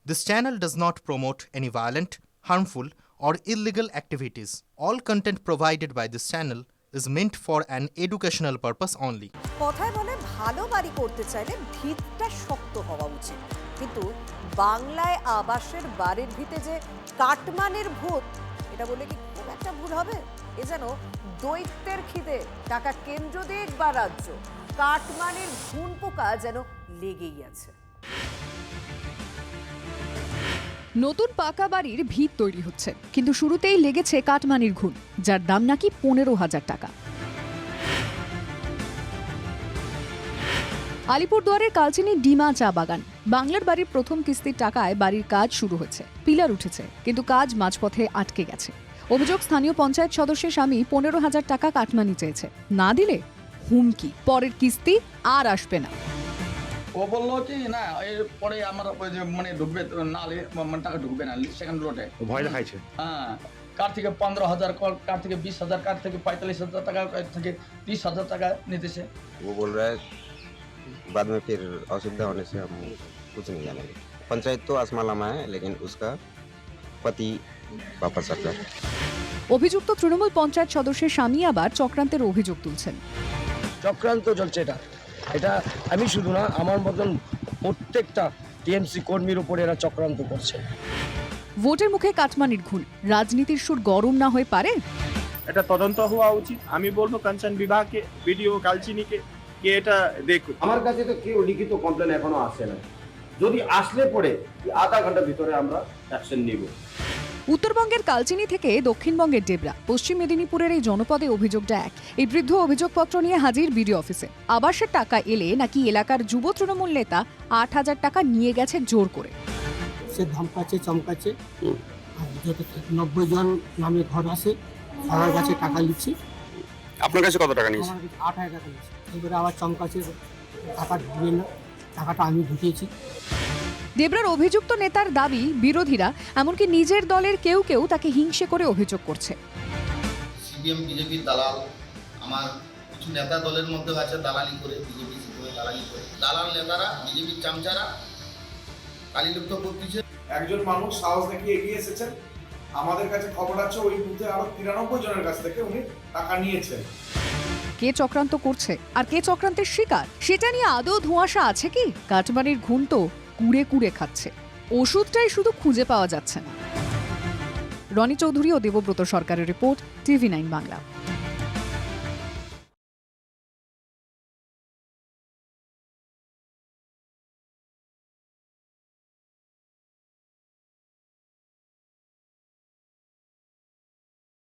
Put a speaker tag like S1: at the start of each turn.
S1: This channel does not promote any violent, harmful, or illegal activities. All content provided by this channel is meant for an educational purpose only.
S2: কথায় বলে ভালো বাড়ি করতে চাইলে ভিতটা শক্ত হওয়া উচিত, কিন্তু বাংলায় আবাসের বাড়ির ভিতে যে কাটমানের ভূত, এটা বলে কি খুব একটা ভুল হবে? এ যেন দৈত্যের খিদে, টাকা কেন্দ্র দিক বা রাজ্য, কাটমানের ঘুণ পোকা যেন লেগেই আছে।
S3: নতুন পাকা বাড়ির ভিত তৈরি হচ্ছে, কিন্তু শুরুতেই লেগেছে কাটমানির ঘুণ, যার দাম নাকি 15,000 টাকা। আলিপুরদুয়ারের কালচিনি ডিমা চা বাগান। বাংলার বাড়ির প্রথম কিস্তির টাকায় বাড়ির কাজ শুরু হয়েছে, পিলার উঠেছে, কিন্তু কাজ মাঝপথে আটকে গেছে। অভিযোগ, স্থানীয় পঞ্চায়েত সদস্যের স্বামী 15,000 টাকা কাটমানি চেয়েছে, না দিলে হুমকি, পরের কিস্তি আর আসবে না।
S4: ও বললো কি না এরপরে আমার ওই যে মানে ঢুকবে না, মানে টাকা ঢুকবে না সেকেন্ড লোটে,
S5: ভয় দেখাইছে।
S4: হ্যাঁ, কার থেকে 15,000, কার থেকে 20,000, কার থেকে 45,000 টাকা, কার থেকে 30,000 টাকা নিতেছে।
S6: वो बोल रहा है बाद में फिर असुविधा होने से हम कुछ नहीं जानेंगे। पंचायत तो आसमालामा है, लेकिन उसका पति वापस सरकार।
S3: অভিযুক্ত তৃণমূল পঞ্চায়েত সদস্যের স্বামী আবার চক্রান্তের অভিযোগ তুলছেন।
S7: চক্রান্ত চলছে এটা আমি শুধু না, আমার মতন প্রত্যেকটা টিএমসি কর্মীর উপরে এরা চক্রান্ত করছে।
S3: ভোটের মুখে কাটমানির ঘুণ, রাজনীতির সুর গরম না হয়ে পারে?
S5: এটা তদন্ত হওয়া উচিত। আমি বলবো কনসার্ন বিভাগকে, বিডিও কালচিনিকে, কে এটা দেখুন।
S8: আমার কাছে তো কেউ লিখিত কমপ্লেন এখনো আসে না, যদি আসলে পরে আধা ঘন্টার ভিতরে আমরা অ্যাকশন নিব।
S3: উত্তরবঙ্গের কালচিনি থেকে দক্ষিণবঙ্গের ডেবরা, পশ্চিম মেদিনীপুরের এই জনপদে অভিযোগটা এক। এই বৃদ্ধ অভিযোগপত্র নিয়ে হাজির বিডিও অফিসে। আবাসের টাকা এলে নাকি এলাকার যুব তৃণমূল নেতা 8,000 টাকা নিয়ে গেছে জোর করে।
S9: সে ধমকাচ্ছে চমকাচ্ছে, যত 90 জন নামে ঘর আছে, সবার কাছে টাকা নিচ্ছি।
S5: আপনার কাছে কত টাকা নিয়েছে?
S9: আমার কাছে 8,000 টাকা নিচ্ছি। এবারে আবার চমকাচ্ছে, টাকা ঢুকবে না, টাকাটা আমি ঢুকিয়েছি।
S3: ডেবরার অভিযুক্ত নেতার দাবি, বিরোধীরা, এমনকি নিজের দলের কেউ কেউ তাকে হিংসে করে অভিযোগ করছে।
S10: সিপিএম বিজেপির দালাল, আমার কিছু নেতা দলের মধ্যে আছে দালালি করে, বিজেপি সিপিএম দালালি করে, দালাল নেতারা, বিজেপির চামচারা কালিলুপ্ত করতেছে।
S11: একজন মানুষ সাহস দেখিয়ে এগিয়ে এসেছেন, আমাদের কাছে খবর আছে ওই বুথে আরো 93 জনের কাছ থেকে উনি টাকা নিয়েছেন।
S3: কে চক্রান্ত করছে আর কে চক্রান্তের শিকার, সেটা নিয়ে আদৌ ধোঁয়াশা আছে কি? কাটমানির ঘুণ তো কুড়ে কুড়ে খাচ্ছে, ওষুধটাই শুধু খুঁজে পাওয়া যাচ্ছে না। রনি চৌধুরী ও দেবব্রত সরকারের রিপোর্ট, TV9 বাংলা।